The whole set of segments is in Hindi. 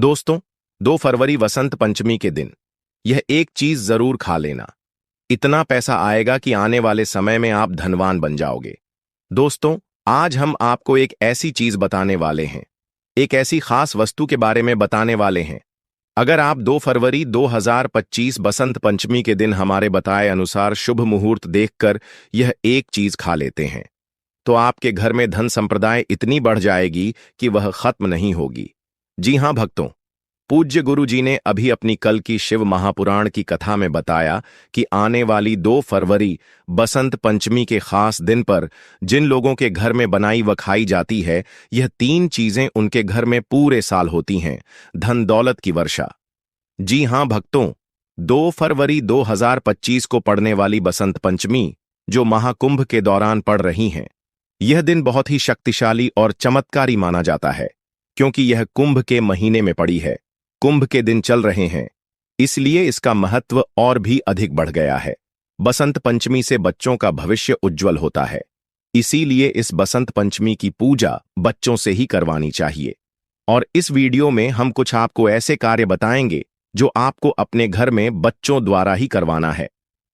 दोस्तों, 2 फरवरी वसंत पंचमी के दिन यह एक चीज जरूर खा लेना। इतना पैसा आएगा कि आने वाले समय में आप धनवान बन जाओगे। दोस्तों, आज हम आपको एक ऐसी चीज बताने वाले हैं, एक ऐसी खास वस्तु के बारे में बताने वाले हैं। अगर आप 2 फरवरी 2025 बसंत पंचमी के दिन हमारे बताए अनुसार शुभ मुहूर्त देखकर यह एक चीज खा लेते हैं, तो आपके घर में धन संप्रदाय इतनी बढ़ जाएगी कि वह खत्म नहीं होगी। जी हां भक्तों, पूज्य गुरु जी ने अभी अपनी कल की शिव महापुराण की कथा में बताया कि आने वाली 2 फरवरी बसंत पंचमी के खास दिन पर जिन लोगों के घर में बनाई व खाई जाती है, यह 3 चीजें उनके घर में पूरे साल होती हैं। धन दौलत की वर्षा। जी हां भक्तों, 2 फरवरी 2025 को पड़ने वाली बसंत पंचमी जो महाकुंभ के दौरान पड़ रही हैं, यह दिन बहुत ही शक्तिशाली और चमत्कारी माना जाता है, क्योंकि यह कुंभ के महीने में पड़ी है। कुंभ के दिन चल रहे हैं, इसलिए इसका महत्व और भी अधिक बढ़ गया है। बसंत पंचमी से बच्चों का भविष्य उज्जवल होता है, इसीलिए इस बसंत पंचमी की पूजा बच्चों से ही करवानी चाहिए। और इस वीडियो में हम कुछ आपको ऐसे कार्य बताएंगे जो आपको अपने घर में बच्चों द्वारा ही करवाना है,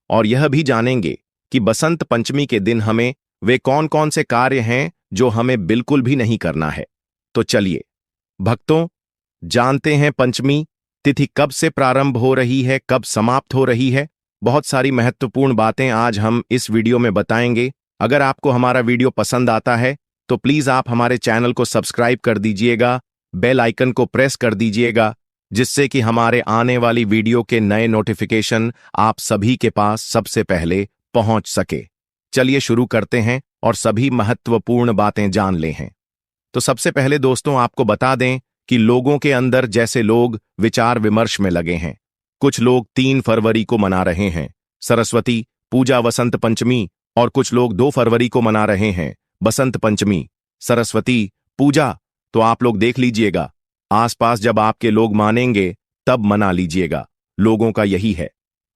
और यह भी जानेंगे कि बसंत पंचमी के दिन हमें वे कौन कौन से कार्य हैं जो हमें बिल्कुल भी नहीं करना है। तो चलिए भक्तों, जानते हैं पंचमी तिथि कब से प्रारंभ हो रही है, कब समाप्त हो रही है। बहुत सारी महत्वपूर्ण बातें आज हम इस वीडियो में बताएंगे। अगर आपको हमारा वीडियो पसंद आता है तो प्लीज आप हमारे चैनल को सब्सक्राइब कर दीजिएगा, बेल आइकन को प्रेस कर दीजिएगा, जिससे कि हमारे आने वाली वीडियो के नए नोटिफिकेशन आप सभी के पास सबसे पहले पहुंच सके। चलिए शुरू करते हैं और सभी महत्वपूर्ण बातें जान ले हैं। तो सबसे पहले दोस्तों आपको बता दें कि लोगों के अंदर जैसे लोग विचार विमर्श में लगे हैं। कुछ लोग 3 फरवरी को मना रहे हैं सरस्वती पूजा वसंत पंचमी, और कुछ लोग 2 फरवरी को मना रहे हैं बसंत पंचमी सरस्वती पूजा। तो आप लोग देख लीजिएगा, आसपास जब आपके लोग मानेंगे तब मना लीजिएगा। लोगों का यही है,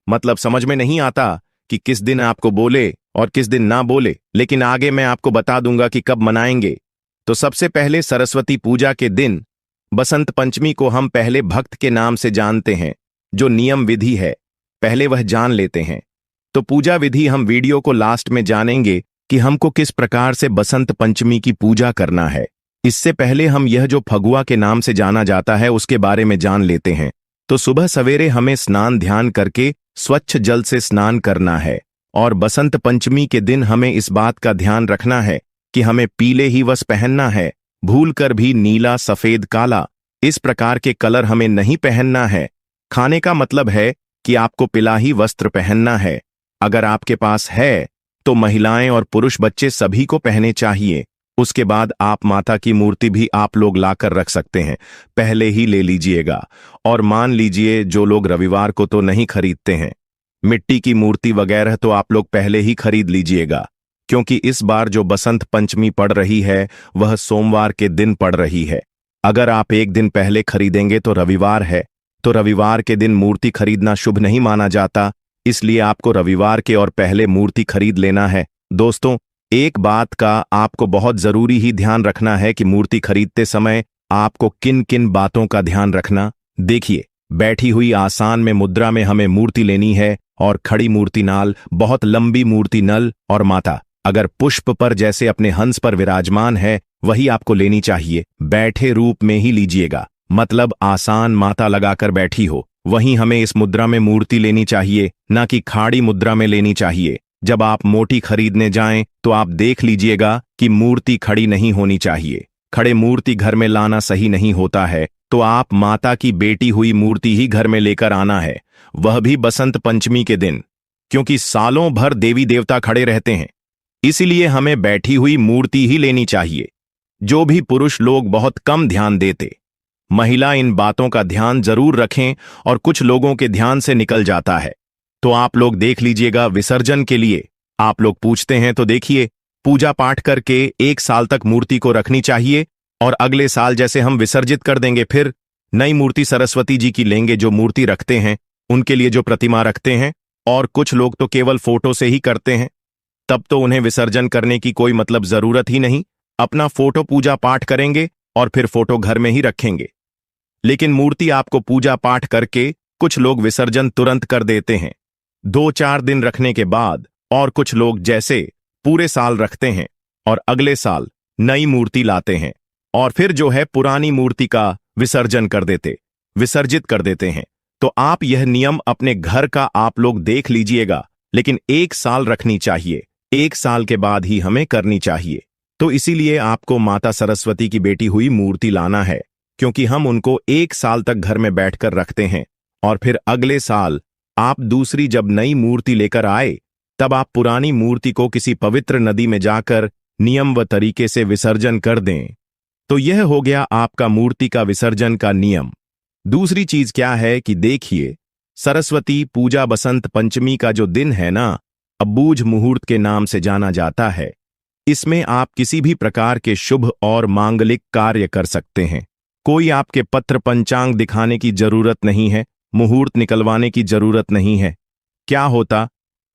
मतलब समझ में नहीं आता कि किस दिन आपको बोले और किस दिन ना बोले, लेकिन आगे मैं आपको बता दूंगा कि कब मनाएंगे। तो सबसे पहले सरस्वती पूजा के दिन बसंत पंचमी को हम पहले भक्त के नाम से जानते हैं। जो नियम विधि है पहले वह जान लेते हैं। तो पूजा विधि हम वीडियो को लास्ट में जानेंगे कि हमको किस प्रकार से बसंत पंचमी की पूजा करना है। इससे पहले हम यह जो फगुआ के नाम से जाना जाता है उसके बारे में जान लेते हैं। तो सुबह सवेरे हमें स्नान ध्यान करके स्वच्छ जल से स्नान करना है, और बसंत पंचमी के दिन हमें इस बात का ध्यान रखना है कि हमें पीले ही वस्त्र पहनना है, भूलकर भी नीला सफेद काला इस प्रकार के कलर हमें नहीं पहनना है। खाने का मतलब है कि आपको पिलाही वस्त्र पहनना है। अगर आपके पास है तो महिलाएं और पुरुष बच्चे सभी को पहने चाहिए। उसके बाद आप माता की मूर्ति भी आप लोग लाकर रख सकते हैं, पहले ही ले लीजिएगा। और मान लीजिए जो लोग रविवार को तो नहीं खरीदते हैं, मिट्टी की मूर्ति वगैरह तो आप लोग पहले ही खरीद लीजिएगा, क्योंकि इस बार जो बसंत पंचमी पड़ रही है वह सोमवार के दिन पड़ रही है। अगर आप एक दिन पहले खरीदेंगे तो रविवार है, तो रविवार के दिन मूर्ति खरीदना शुभ नहीं माना जाता, इसलिए आपको रविवार के और पहले मूर्ति खरीद लेना है। दोस्तों, एक बात का आपको बहुत जरूरी ही ध्यान रखना है कि मूर्ति खरीदते समय आपको किन किन बातों का ध्यान रखना। देखिए, बैठी हुई आसान में मुद्रा में हमें मूर्ति लेनी है, और खड़ी मूर्ति नाल, बहुत लंबी मूर्ति नल और माता। अगर पुष्प पर जैसे अपने हंस पर विराजमान है वही आपको लेनी चाहिए। बैठे रूप में ही लीजिएगा, मतलब आसान माता लगाकर बैठी हो, वहीं हमें इस मुद्रा में मूर्ति लेनी चाहिए, ना कि खाड़ी मुद्रा में लेनी चाहिए। जब आप मोटी खरीदने जाएं तो आप देख लीजिएगा कि मूर्ति खड़ी नहीं होनी चाहिए। खड़े मूर्ति घर में लाना सही नहीं होता है, तो आप माता की बेटी हुई मूर्ति ही घर में लेकर आना है, वह भी बसंत पंचमी के दिन, क्योंकि सालों भर देवी देवता खड़े रहते हैं, इसीलिए हमें बैठी हुई मूर्ति ही लेनी चाहिए। जो भी पुरुष लोग बहुत कम ध्यान देते, महिला इन बातों का ध्यान जरूर रखें, और कुछ लोगों के ध्यान से निकल जाता है। तो आप लोग देख लीजिएगा, विसर्जन के लिए आप लोग पूछते हैं तो देखिए, पूजा पाठ करके 1 साल तक मूर्ति को रखनी चाहिए, और अगले साल जैसे हम विसर्जित कर देंगे, फिर नई मूर्ति सरस्वती जी की लेंगे। जो मूर्ति रखते हैं उनके लिए जो प्रतिमा रखते हैं, और कुछ लोग तो केवल फोटो से ही करते हैं, तब तो उन्हें विसर्जन करने की कोई मतलब जरूरत ही नहीं। अपना फोटो पूजा पाठ करेंगे और फिर फोटो घर में ही रखेंगे। लेकिन मूर्ति आपको पूजा पाठ करके कुछ लोग विसर्जन तुरंत कर देते हैं, 2-4 दिन रखने के बाद, और कुछ लोग जैसे पूरे साल रखते हैं और अगले साल नई मूर्ति लाते हैं और फिर जो है पुरानी मूर्ति का विसर्जित कर देते हैं। तो आप यह नियम अपने घर का आप लोग देख लीजिएगा, लेकिन 1 साल रखनी चाहिए, 1 साल के बाद ही हमें करनी चाहिए। तो इसीलिए आपको माता सरस्वती की बेटी हुई मूर्ति लाना है, क्योंकि हम उनको 1 साल तक घर में बैठकर रखते हैं और फिर अगले साल आप दूसरी जब नई मूर्ति लेकर आए तब आप पुरानी मूर्ति को किसी पवित्र नदी में जाकर नियम व तरीके से विसर्जन कर दें। तो यह हो गया आपका मूर्ति का विसर्जन का नियम। दूसरी चीज क्या है कि देखिए, सरस्वती पूजा बसंत पंचमी का जो दिन है ना, अबूझ मुहूर्त के नाम से जाना जाता है। इसमें आप किसी भी प्रकार के शुभ और मांगलिक कार्य कर सकते हैं। कोई आपके पत्र पंचांग दिखाने की जरूरत नहीं है, मुहूर्त निकलवाने की जरूरत नहीं है। क्या होता,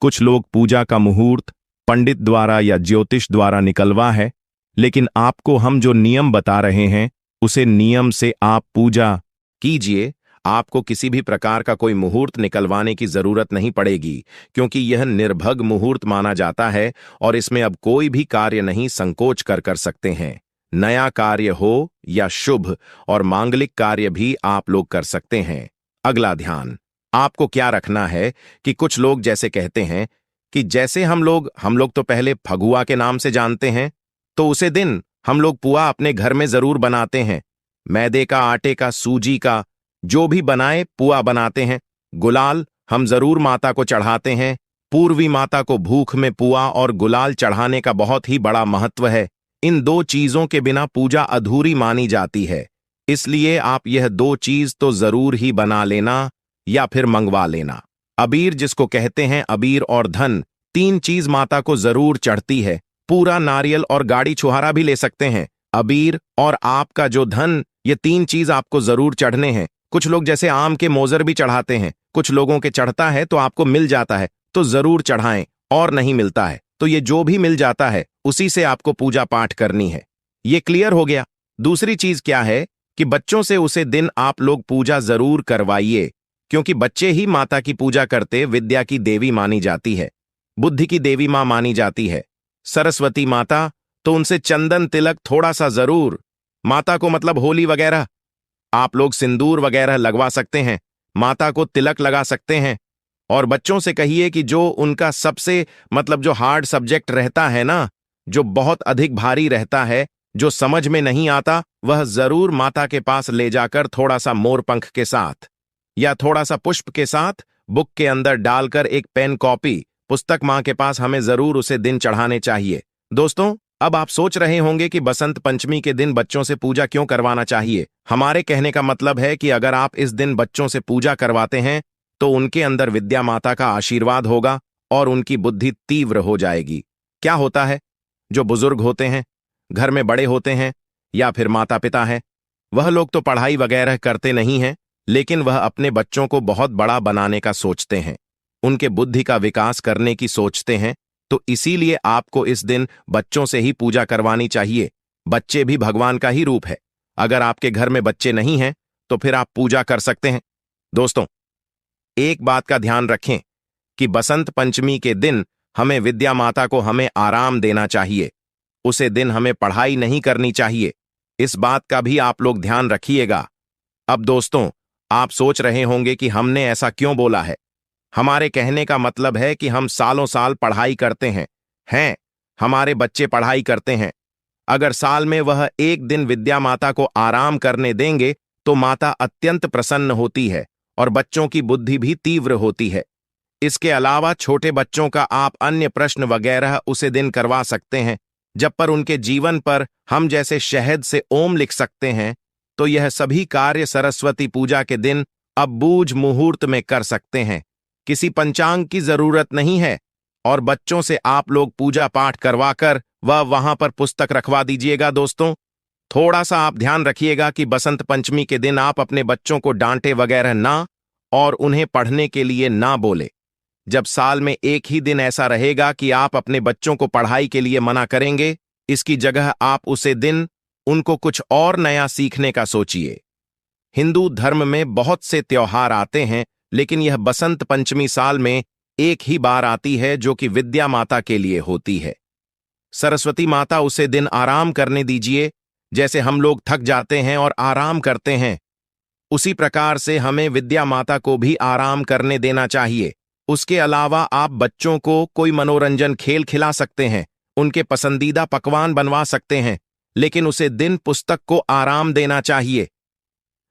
कुछ लोग पूजा का मुहूर्त पंडित द्वारा या ज्योतिष द्वारा निकलवा है, लेकिन आपको हम जो नियम बता रहे हैं उसे नियम से आप पूजा कीजिए। आपको किसी भी प्रकार का कोई मुहूर्त निकलवाने की जरूरत नहीं पड़ेगी, क्योंकि यह निर्भग मुहूर्त माना जाता है और इसमें अब कोई भी कार्य नहीं संकोच कर सकते हैं। नया कार्य हो या शुभ और मांगलिक कार्य भी आप लोग कर सकते हैं। अगला ध्यान आपको क्या रखना है कि कुछ लोग जैसे कहते हैं कि जैसे हम लोग तो पहले फगुआ के नाम से जानते हैं, तो उसे दिन हम लोग पुआ अपने घर में जरूर बनाते हैं। मैदे का, आटे का, सूजी का, जो भी बनाए पुआ बनाते हैं। गुलाल हम जरूर माता को चढ़ाते हैं। पूर्वी माता को भूख में पुआ और गुलाल चढ़ाने का बहुत ही बड़ा महत्व है। इन 2 चीजों के बिना पूजा अधूरी मानी जाती है, इसलिए आप यह 2 चीज तो जरूर ही बना लेना या फिर मंगवा लेना। अबीर जिसको कहते हैं, अबीर और धन, 3 चीज माता को जरूर चढ़ती है। पूरा नारियल और गाड़ी छुहारा भी ले सकते हैं। अबीर और आपका जो धन, ये 3 चीज आपको जरूर चढ़ने हैं। कुछ लोग जैसे आम के मोजर भी चढ़ाते हैं, कुछ लोगों के चढ़ता है तो आपको मिल जाता है तो जरूर चढ़ाएं, और नहीं मिलता है तो ये जो भी मिल जाता है उसी से आपको पूजा पाठ करनी है। ये क्लियर हो गया। दूसरी चीज क्या है कि बच्चों से उसे दिन आप लोग पूजा जरूर करवाइए, क्योंकि बच्चे ही माता की पूजा करते विद्या की देवी मानी जाती है, बुद्धि की देवी मां मानी जाती है। सरस्वती माता, तो उनसे चंदन तिलक थोड़ा सा जरूर, माता को मतलब होली वगैरह आप लोग सिंदूर वगैरह लगवा सकते हैं, माता को तिलक लगा सकते हैं। और बच्चों से कहिए कि जो उनका सबसे मतलब जो हार्ड सब्जेक्ट रहता है ना, जो बहुत अधिक भारी रहता है, जो समझ में नहीं आता, वह जरूर माता के पास ले जाकर थोड़ा सा मोरपंख के साथ या थोड़ा सा पुष्प के साथ बुक के अंदर डालकर एक पेन कॉपी पुस्तक मां के पास हमें जरूर उसे दिन चढ़ाने चाहिए। दोस्तों, अब आप सोच रहे होंगे कि बसंत पंचमी के दिन बच्चों से पूजा क्यों करवाना चाहिए। हमारे कहने का मतलब है कि अगर आप इस दिन बच्चों से पूजा करवाते हैं तो उनके अंदर विद्या माता का आशीर्वाद होगा और उनकी बुद्धि तीव्र हो जाएगी। क्या होता है, जो बुजुर्ग होते हैं, घर में बड़े होते हैं या फिर माता पिता हैं, वह लोग तो पढ़ाई वगैरह करते नहीं हैं, लेकिन वह अपने बच्चों को बहुत बड़ा बनाने का सोचते हैं, उनके बुद्धि का विकास करने की सोचते हैं। तो इसीलिए आपको इस दिन बच्चों से ही पूजा करवानी चाहिए। बच्चे भी भगवान का ही रूप है। अगर आपके घर में बच्चे नहीं हैं तो फिर आप पूजा कर सकते हैं। दोस्तों, एक बात का ध्यान रखें कि बसंत पंचमी के दिन हमें विद्या माता को हमें आराम देना चाहिए। उसे दिन हमें पढ़ाई नहीं करनी चाहिए। इस बात का भी आप लोग ध्यान रखिएगा। अब दोस्तों, आप सोच रहे होंगे कि हमने ऐसा क्यों बोला है। हमारे कहने का मतलब है कि हम सालों साल पढ़ाई करते हैं, हमारे बच्चे पढ़ाई करते हैं। अगर साल में वह एक दिन विद्या माता को आराम करने देंगे तो माता अत्यंत प्रसन्न होती है और बच्चों की बुद्धि भी तीव्र होती है। इसके अलावा छोटे बच्चों का आप अन्य प्रश्न वगैरह उसे दिन करवा सकते हैं, जब पर उनके जीवन पर हम जैसे शहद से ओम लिख सकते हैं। तो यह सभी कार्य सरस्वती पूजा के दिन अबूझ मुहूर्त में कर सकते हैं। किसी पंचांग की जरूरत नहीं है और बच्चों से आप लोग पूजा पाठ करवाकर वह वहां पर पुस्तक रखवा दीजिएगा। दोस्तों, थोड़ा सा आप ध्यान रखिएगा कि बसंत पंचमी के दिन आप अपने बच्चों को डांटे वगैरह ना और उन्हें पढ़ने के लिए ना बोले। जब साल में एक ही दिन ऐसा रहेगा कि आप अपने बच्चों को पढ़ाई के लिए मना करेंगे, इसकी जगह आप उसे दिन उनको कुछ और नया सीखने का सोचिए। हिंदू धर्म में बहुत से त्योहार आते हैं, लेकिन यह बसंत पंचमी साल में एक ही बार आती है, जो कि विद्या माता के लिए होती है। सरस्वती माता, उसे दिन आराम करने दीजिए। जैसे हम लोग थक जाते हैं और आराम करते हैं, उसी प्रकार से हमें विद्या माता को भी आराम करने देना चाहिए। उसके अलावा आप बच्चों को कोई मनोरंजन खेल खिला सकते हैं, उनके पसंदीदा पकवान बनवा सकते हैं, लेकिन उसे दिन पुस्तक को आराम देना चाहिए।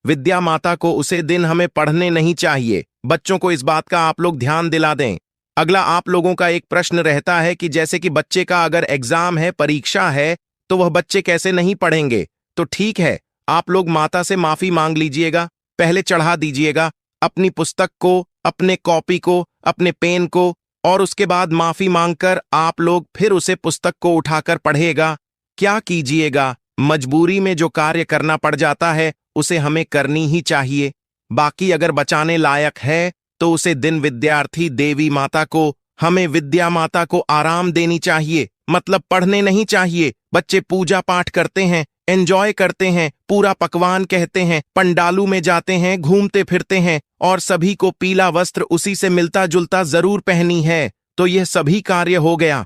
विद्या माता को उसे दिन हमें पढ़ने नहीं चाहिए। बच्चों को इस बात का आप लोग ध्यान दिला दें। अगला आप लोगों का एक प्रश्न रहता है कि जैसे कि बच्चे का अगर एग्जाम है, परीक्षा है, तो वह बच्चे कैसे नहीं पढ़ेंगे। तो ठीक है, आप लोग माता से माफी मांग लीजिएगा, पहले चढ़ा दीजिएगा अपनी पुस्तक को, अपने कॉपी को, अपने पेन को, और उसके बाद माफी मांगकर आप लोग फिर उसे पुस्तक को उठाकर पढ़ेगा। क्या कीजिएगा, मजबूरी में जो कार्य करना पड़ जाता है उसे हमें करनी ही चाहिए। बाकी अगर बचाने लायक है तो उसे दिन विद्यार्थी देवी माता को, हमें विद्या माता को आराम देनी चाहिए, मतलब पढ़ने नहीं चाहिए। बच्चे पूजा पाठ करते हैं, एंजॉय करते हैं, पूरा पकवान कहते हैं, पंडालों में जाते हैं, घूमते फिरते हैं, और सभी को पीला वस्त्र उसी से मिलता जुलता जरूर पहनी है। तो यह सभी कार्य हो गया।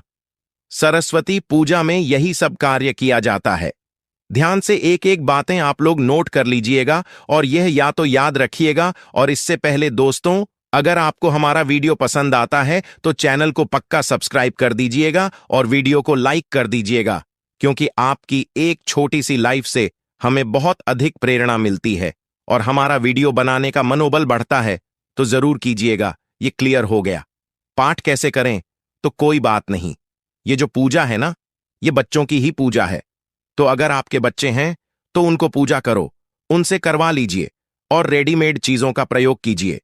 सरस्वती पूजा में यही सब कार्य किया जाता है। ध्यान से एक एक बातें आप लोग नोट कर लीजिएगा और यह या तो याद रखिएगा। और इससे पहले दोस्तों, अगर आपको हमारा वीडियो पसंद आता है तो चैनल को पक्का सब्सक्राइब कर दीजिएगा और वीडियो को लाइक कर दीजिएगा, क्योंकि आपकी एक छोटी सी लाइफ से हमें बहुत अधिक प्रेरणा मिलती है और हमारा वीडियो बनाने का मनोबल बढ़ता है। तो जरूर कीजिएगा। ये क्लियर हो गया। पाठ कैसे करें? तो कोई बात नहीं, ये जो पूजा है ना, ये बच्चों की ही पूजा है। तो अगर आपके बच्चे हैं तो उनको पूजा करो, उनसे करवा लीजिए और रेडीमेड चीजों का प्रयोग कीजिए।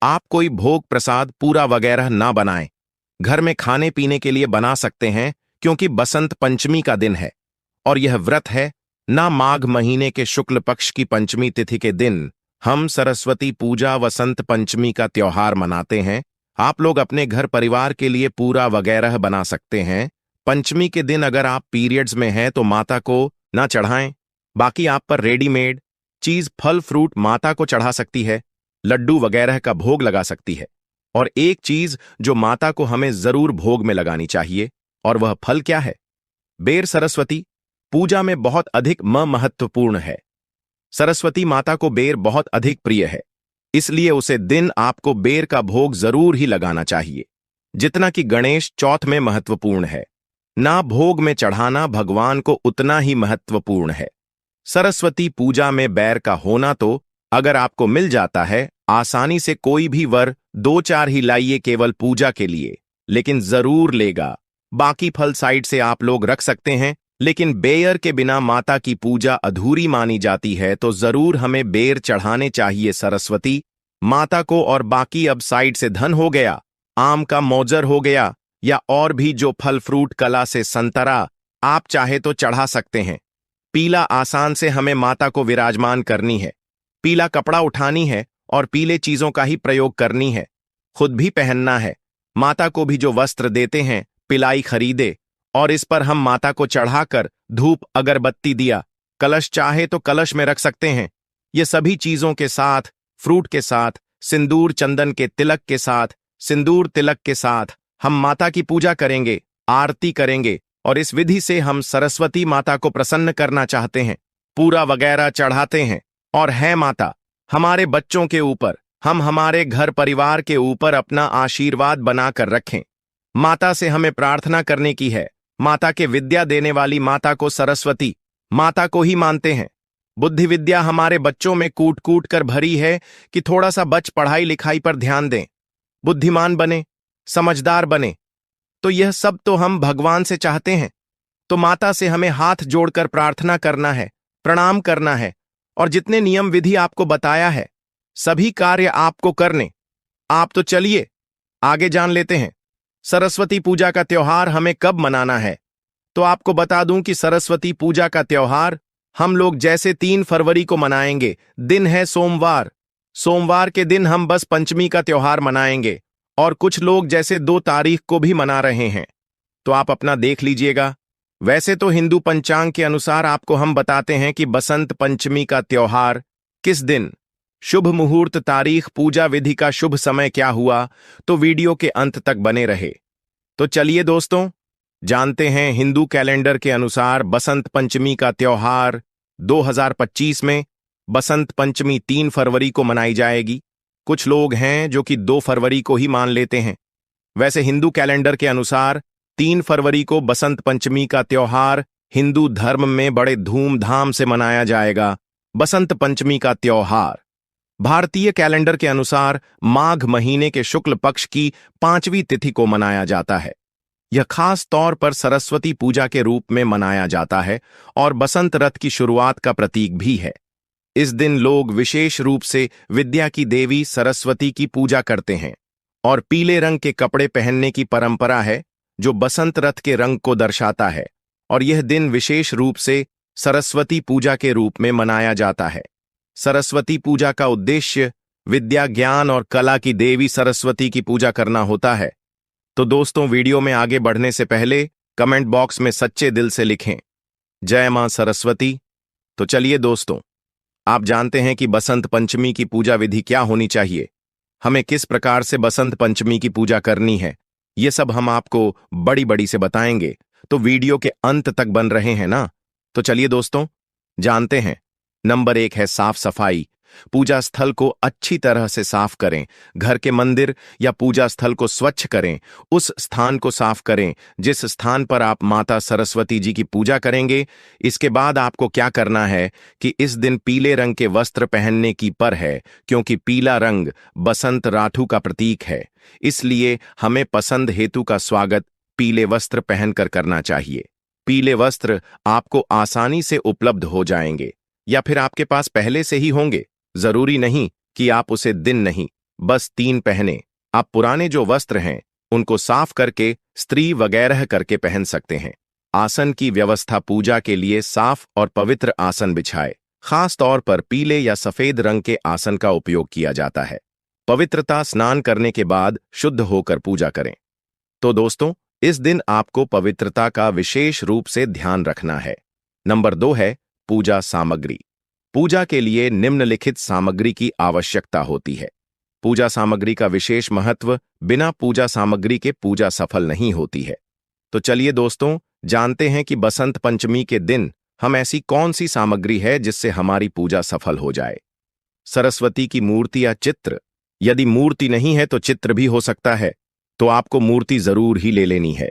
आप कोई भोग प्रसाद पूरा वगैरह ना बनाएं, घर में खाने पीने के लिए बना सकते हैं, क्योंकि बसंत पंचमी का दिन है और यह व्रत है ना। माघ महीने के शुक्ल पक्ष की पंचमी तिथि के दिन हम सरस्वती पूजा वसंत पंचमी का त्योहार मनाते हैं। आप लोग अपने घर परिवार के लिए पूरा वगैरह बना सकते हैं। पंचमी के दिन अगर आप पीरियड्स में हैं तो माता को ना चढ़ाएं। बाकी आप पर रेडीमेड चीज, फल फ्रूट माता को चढ़ा सकती है, लड्डू वगैरह का भोग लगा सकती है। और एक चीज जो माता को हमें जरूर भोग में लगानी चाहिए, और वह फल क्या है? बेर सरस्वती पूजा में बहुत अधिक महत्वपूर्ण है। सरस्वती माता को बेर बहुत अधिक प्रिय है, इसलिए उसे दिन आपको बेर का भोग जरूर ही लगाना चाहिए, जितना कि गणेश चौथ में महत्वपूर्ण है। ना भोग में चढ़ाना भगवान को उतना ही महत्वपूर्ण है। सरस्वती पूजा में बेर का होना तो अगर आपको मिल जाता है, आसानी से कोई भी वर 2-4 ही लाइए केवल पूजा के लिए, लेकिन जरूर लेगा। बाकी फल साइड से आप लोग रख सकते हैं, लेकिन बेर के बिना माता की पूजा अधूरी मानी जाती है। तो जरूर हमें बेर चढ़ाने चाहिए सरस्वती माता को। और बाकी अब साइड से धन हो गया, आम का मौजर हो गया, या और भी जो फल फ्रूट, कला से संतरा आप चाहे तो चढ़ा सकते हैं। पीला आसान से हमें माता को विराजमान करनी है, पीला कपड़ा उठानी है और पीले चीजों का ही प्रयोग करनी है। खुद भी पहनना है। माता को भी जो वस्त्र देते हैं, पिलाई खरीदे और इस पर हम माता को चढ़ाकर धूप, अगरबत्ती, दिया, कलश चाहे तो कलश में रख सकते हैं। ये सभी चीजों के साथ, फ्रूट के साथ, सिंदूर चंदन के तिलक के साथ, सिंदूर तिलक के साथ हम माता की पूजा करेंगे, आरती करेंगे। और इस विधि से हम सरस्वती माता को प्रसन्न करना चाहते हैं, पूरा वगैरह चढ़ाते हैं। और है माता, हमारे बच्चों के ऊपर, हम हमारे घर परिवार के ऊपर अपना आशीर्वाद बनाकर रखें। माता से हमें प्रार्थना करने की है। माता के विद्या देने वाली माता को सरस्वती माता को ही मानते हैं। बुद्धि विद्या हमारे बच्चों में कूट कूट कर भरी है कि थोड़ा सा बच पढ़ाई लिखाई पर ध्यान दें, बुद्धिमान बने, समझदार बने। तो यह सब तो हम भगवान से चाहते हैं। तो माता से हमें हाथ जोड़कर प्रार्थना करना है, प्रणाम करना है, और जितने नियम विधि आपको बताया है सभी कार्य आपको करने। आप तो चलिए आगे जान लेते हैं सरस्वती पूजा का त्योहार हमें कब मनाना है। तो आपको बता दूं कि सरस्वती पूजा का त्योहार हम लोग जैसे 3 फरवरी को मनाएंगे। दिन है सोमवार। सोमवार के दिन हम बस पंचमी का त्योहार मनाएंगे, और कुछ लोग जैसे 2 तारीख को भी मना रहे हैं। तो आप अपना देख लीजिएगा। वैसे तो हिंदू पंचांग के अनुसार आपको हम बताते हैं कि बसंत पंचमी का त्योहार किस दिन, शुभ मुहूर्त, तारीख, पूजा विधि का शुभ समय क्या हुआ, तो वीडियो के अंत तक बने रहे। तो चलिए दोस्तों, जानते हैं हिंदू कैलेंडर के अनुसार बसंत पंचमी का त्योहार 2025 में बसंत पंचमी 3 फरवरी को मनाई जाएगी। कुछ लोग हैं जो कि 2 फरवरी को ही मान लेते हैं। वैसे हिंदू कैलेंडर के अनुसार 3 फरवरी को बसंत पंचमी का त्योहार हिंदू धर्म में बड़े धूमधाम से मनाया जाएगा। बसंत पंचमी का त्योहार भारतीय कैलेंडर के अनुसार माघ महीने के शुक्ल पक्ष की 5वीं तिथि को मनाया जाता है। यह खास तौर पर सरस्वती पूजा के रूप में मनाया जाता है और बसंत रथ की शुरुआत का प्रतीक भी है। इस दिन लोग विशेष रूप से विद्या की देवी सरस्वती की पूजा करते हैं और पीले रंग के कपड़े पहनने की परंपरा है जो बसंत रथ के रंग को दर्शाता है, और यह दिन विशेष रूप से सरस्वती पूजा के रूप में मनाया जाता है। सरस्वती पूजा का उद्देश्य विद्या, ज्ञान और कला की देवी सरस्वती की पूजा करना होता है। तो दोस्तों, वीडियो में आगे बढ़ने से पहले कमेंट बॉक्स में सच्चे दिल से लिखें जय मां सरस्वती। तो चलिए दोस्तों, आप जानते हैं कि बसंत पंचमी की पूजा विधि क्या होनी चाहिए, हमें किस प्रकार से बसंत पंचमी की पूजा करनी है, ये सब हम आपको बड़ी से बताएंगे। तो वीडियो के अंत तक बन रहे हैं ना? तो चलिए दोस्तों, जानते हैं। नंबर 1 है साफ सफाई। पूजा स्थल को अच्छी तरह से साफ करें। घर के मंदिर या पूजा स्थल को स्वच्छ करें। उस स्थान को साफ करें जिस स्थान पर आप माता सरस्वती जी की पूजा करेंगे। इसके बाद आपको क्या करना है कि इस दिन पीले रंग के वस्त्र पहनने की पर है, क्योंकि पीला रंग बसंत राठू का प्रतीक है। इसलिए हमें पसंद हेतु का स्वागत पीले वस्त्र पहनकर करना चाहिए। पीले वस्त्र आपको आसानी से उपलब्ध हो जाएंगे या फिर आपके पास पहले से ही होंगे। जरूरी नहीं कि आप उसे दिन नहीं, बस 3 पहने। आप पुराने जो वस्त्र हैं उनको साफ करके स्त्री वगैरह करके पहन सकते हैं। आसन की व्यवस्था, पूजा के लिए साफ और पवित्र आसन बिछाए। खास तौर पर पीले या सफेद रंग के आसन का उपयोग किया जाता है। पवित्रता, स्नान करने के बाद शुद्ध होकर पूजा करें। तो दोस्तों, इस दिन आपको पवित्रता का विशेष रूप से ध्यान रखना है। नंबर 2 है पूजा सामग्री। पूजा के लिए निम्नलिखित सामग्री की आवश्यकता होती है। पूजा सामग्री का विशेष महत्व, बिना पूजा सामग्री के पूजा सफल नहीं होती है। तो चलिए दोस्तों, जानते हैं कि बसंत पंचमी के दिन हम ऐसी कौन सी सामग्री है जिससे हमारी पूजा सफल हो जाए। सरस्वती की मूर्ति या चित्र। यदि मूर्ति नहीं है तो चित्र भी हो सकता है, तो आपको मूर्ति जरूर ही ले लेनी है।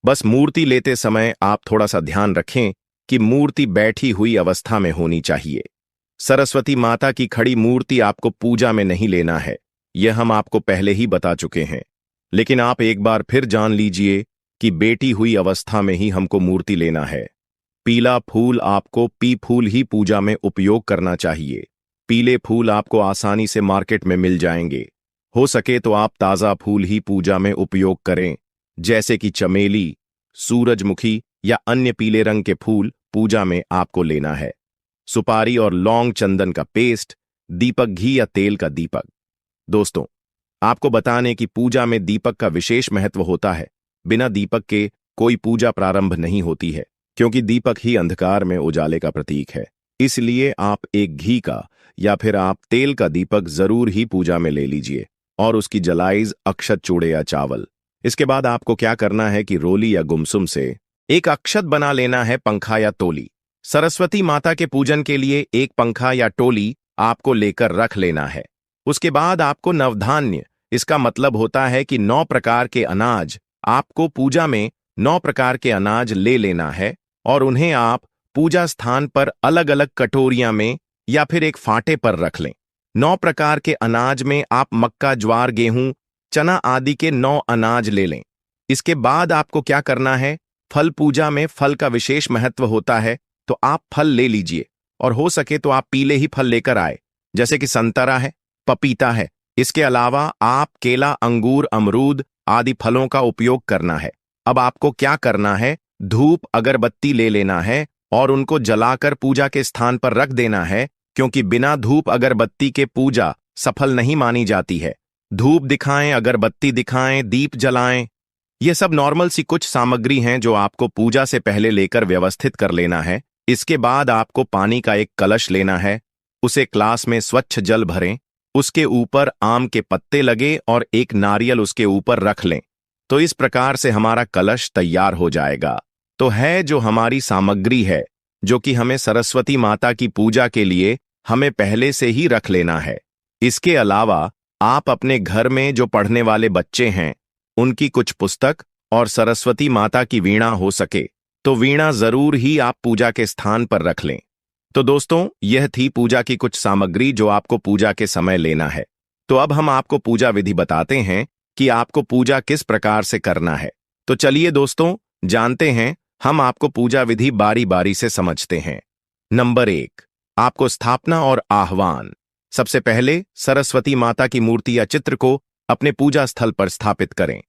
बस मूर्ति लेते समय आप थोड़ा सा ध्यान रखें कि मूर्ति बैठी हुई अवस्था में होनी चाहिए। सरस्वती माता की खड़ी मूर्ति आपको पूजा में नहीं लेना है, यह हम आपको पहले ही बता चुके हैं। लेकिन आप एक बार फिर जान लीजिए कि बैठी हुई अवस्था में ही हमको मूर्ति लेना है। पीला फूल आपको पी फूल ही पूजा में उपयोग करना चाहिए। पीले फूल आपको आसानी से मार्केट में मिल जाएंगे। हो सके तो आप ताजा फूल ही पूजा में उपयोग करें, जैसे कि चमेली, सूरजमुखी या अन्य पीले रंग के फूल पूजा में आपको लेना है। सुपारी और लौंग, चंदन का पेस्ट, दीपक, घी या तेल का दीपक। दोस्तों, आपको बताने कि पूजा में दीपक का विशेष महत्व होता है। बिना दीपक के कोई पूजा प्रारंभ नहीं होती है, क्योंकि दीपक ही अंधकार में उजाले का प्रतीक है। इसलिए आप एक घी का या फिर आप तेल का दीपक जरूर ही पूजा में ले लीजिए और उसकी जलाइज अक्षत, चूड़े या चावल। इसके बाद आपको क्या करना है कि रोली या गुमसुम से एक अक्षत बना लेना है, पंखा या टोली। सरस्वती माता के पूजन के लिए एक पंखा या टोली आपको लेकर रख लेना है। उसके बाद आपको नवधान्य, इसका मतलब होता है कि 9 प्रकार के अनाज, आपको पूजा में 9 प्रकार के अनाज ले लेना है और उन्हें आप पूजा स्थान पर अलग अलग कटोरियां में या फिर एक फाटे पर रख लें। 9 प्रकार के अनाज में आप मक्का, ज्वार, गेहूं, चना आदि के 9 अनाज ले लें। इसके बाद आपको क्या करना है, फल, पूजा में फल का विशेष महत्व होता है, तो आप फल ले लीजिए और हो सके तो आप पीले ही फल लेकर आए, जैसे कि संतरा है, पपीता है। इसके अलावा आप केला, अंगूर, अमरूद आदि फलों का उपयोग करना है। अब आपको क्या करना है, धूप, अगरबत्ती ले लेना है और उनको जलाकर पूजा के स्थान पर रख देना है, क्योंकि बिना धूप अगरबत्ती के पूजा सफल नहीं मानी जाती है। धूप दिखाएं, अगरबत्ती दिखाएं, दीप जलाएं, ये सब नॉर्मल सी कुछ सामग्री हैं जो आपको पूजा से पहले लेकर व्यवस्थित कर लेना है। इसके बाद आपको पानी का एक कलश लेना है उसे क्लास में स्वच्छ जल भरें, उसके ऊपर आम के पत्ते लगे और एक नारियल उसके ऊपर रख लें। तो इस प्रकार से हमारा कलश तैयार हो जाएगा। तो है जो हमारी सामग्री है, जो कि हमें सरस्वती माता की पूजा के लिए हमें पहले से ही रख लेना है। इसके अलावा आप अपने घर में जो पढ़ने वाले बच्चे हैं, उनकी कुछ पुस्तक और सरस्वती माता की वीणा हो सके तो वीणा जरूर ही आप पूजा के स्थान पर रख लें। तो दोस्तों, यह थी पूजा की कुछ सामग्री जो आपको पूजा के समय लेना है। तो अब हम आपको पूजा विधि बताते हैं कि आपको पूजा किस प्रकार से करना है। तो चलिए दोस्तों, जानते हैं, हम आपको पूजा विधि बारी बारी से समझते हैं। नंबर 1, आपको स्थापना और आह्वान। सबसे पहले सरस्वती माता की मूर्ति या चित्र को अपने पूजा स्थल पर स्थापित करें।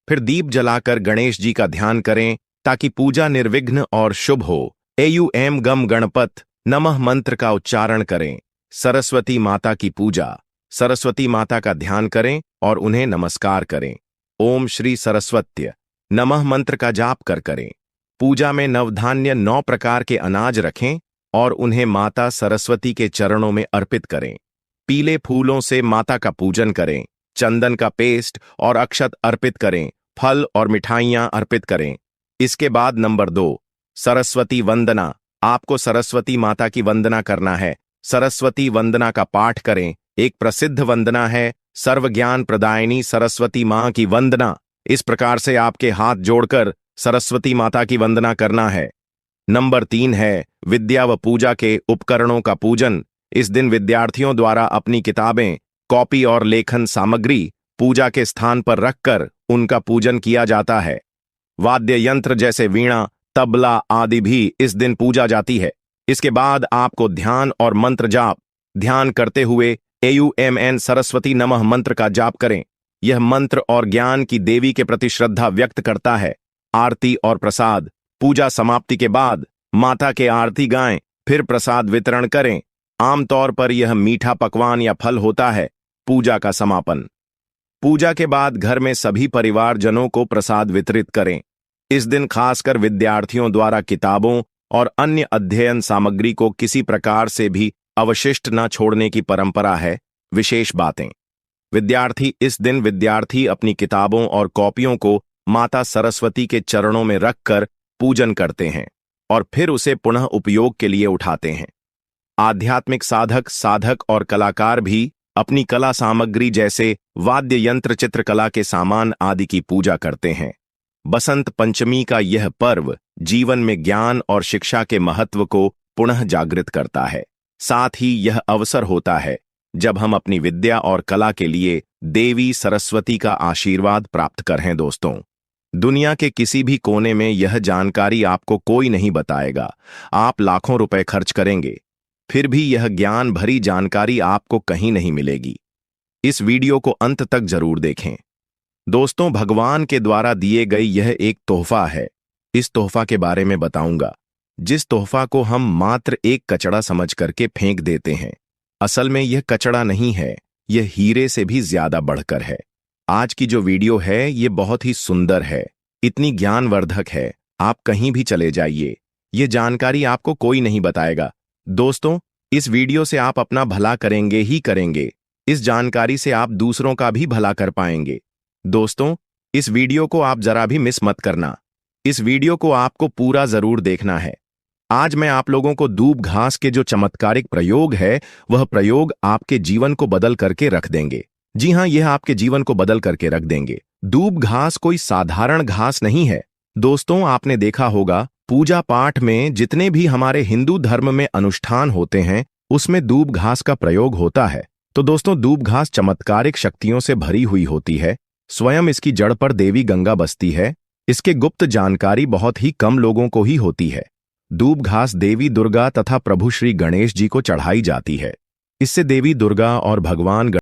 फिर दीप जलाकर गणेश जी का ध्यान करें ताकि पूजा निर्विघ्न और शुभ हो। एयू गम गणपत नमः मंत्र का उच्चारण करें। सरस्वती माता की पूजा। सरस्वती माता का ध्यान करें और उन्हें नमस्कार करें। ओम श्री सरस्वत्य नमः मंत्र का जाप कर करें। पूजा में नवधान्य 9 प्रकार के अनाज रखें और उन्हें माता सरस्वती के चरणों में अर्पित करें। पीले फूलों से माता का पूजन करें। चंदन का पेस्ट और अक्षत अर्पित करें। फल और मिठाइयां अर्पित करें। इसके बाद नंबर 2, सरस्वती वंदना। आपको सरस्वती माता की वंदना करना है। सरस्वती वंदना का पाठ करें। एक प्रसिद्ध वंदना है, सर्वज्ञान प्रदायिनी सरस्वती मां की वंदना। इस प्रकार से आपके हाथ जोड़कर सरस्वती माता की वंदना करना है। नंबर 3 है विद्या व पूजा के उपकरणों का पूजन। इस दिन विद्यार्थियों द्वारा अपनी किताबें, कॉपी और लेखन सामग्री पूजा के स्थान पर रखकर उनका पूजन किया जाता है। वाद्य यंत्र जैसे वीणा, तबला आदि भी इस दिन पूजा जाती है। इसके बाद आपको ध्यान और मंत्र जाप। ध्यान करते हुए एयूएमएन सरस्वती नमः मंत्र का जाप करें। यह मंत्र और ज्ञान की देवी के प्रति श्रद्धा व्यक्त करता है। आरती और प्रसाद। पूजा समाप्ति के बाद माता के आरती गाएं, फिर प्रसाद वितरण करें। आमतौर पर यह मीठा पकवान या फल होता है। पूजा का समापन। पूजा के बाद घर में सभी परिवारजनों को प्रसाद वितरित करें। इस दिन खासकर विद्यार्थियों द्वारा किताबों और अन्य अध्ययन सामग्री को किसी प्रकार से भी अवशिष्ट न छोड़ने की परंपरा है। विशेष बातें। इस दिन विद्यार्थी अपनी किताबों और कॉपियों को माता सरस्वती के चरणों में रखकर पूजन करते हैं और फिर उसे पुनः उपयोग के लिए उठाते हैं। आध्यात्मिक साधक और कलाकार भी अपनी कला सामग्री जैसे वाद्य यंत्र, चित्रकला के सामान आदि की पूजा करते हैं। बसंत पंचमी का यह पर्व जीवन में ज्ञान और शिक्षा के महत्व को पुनः जागृत करता है। साथ ही यह अवसर होता है जब हम अपनी विद्या और कला के लिए देवी सरस्वती का आशीर्वाद प्राप्त करें। दोस्तों, दुनिया के किसी भी कोने में यह जानकारी आपको कोई नहीं बताएगा। आप लाखों रुपए खर्च करेंगे, फिर भी यह ज्ञान भरी जानकारी आपको कहीं नहीं मिलेगी। इस वीडियो को अंत तक जरूर देखें। दोस्तों, भगवान के द्वारा दिए गई यह एक तोहफा है। इस तोहफा के बारे में बताऊंगा, जिस तोहफा को हम मात्र एक कचड़ा समझ करके फेंक देते हैं। असल में यह कचड़ा नहीं है, यह हीरे से भी ज्यादा बढ़कर है। आज की जो वीडियो है ये बहुत ही सुंदर है, इतनी ज्ञानवर्धक है। आप कहीं भी चले जाइए, ये जानकारी आपको कोई नहीं बताएगा। दोस्तों, इस वीडियो से आप अपना भला करेंगे ही करेंगे। इस जानकारी से आप दूसरों का भी भला कर पाएंगे। दोस्तों, इस वीडियो को आप जरा भी मिस मत करना। इस वीडियो को आपको पूरा जरूर देखना है। आज मैं आप लोगों को दूब घास के जो चमत्कारिक प्रयोग है, वह प्रयोग आपके जीवन को बदल करके रख देंगे। जी हां, यह आपके जीवन को बदल करके रख देंगे। दूब घास कोई साधारण घास नहीं है। दोस्तों, आपने देखा होगा पूजा पाठ में जितने भी हमारे हिंदू धर्म में अनुष्ठान होते हैं, उसमें दूब घास का प्रयोग होता है। तो दोस्तों, दूब घास चमत्कारिक शक्तियों से भरी हुई होती है। स्वयं इसकी जड़ पर देवी गंगा बसती है। इसके गुप्त जानकारी बहुत ही कम लोगों को ही होती है। दूब घास देवी दुर्गा तथा प्रभु श्री गणेश जी को चढ़ाई जाती है। इससे देवी दुर्गा और भगवान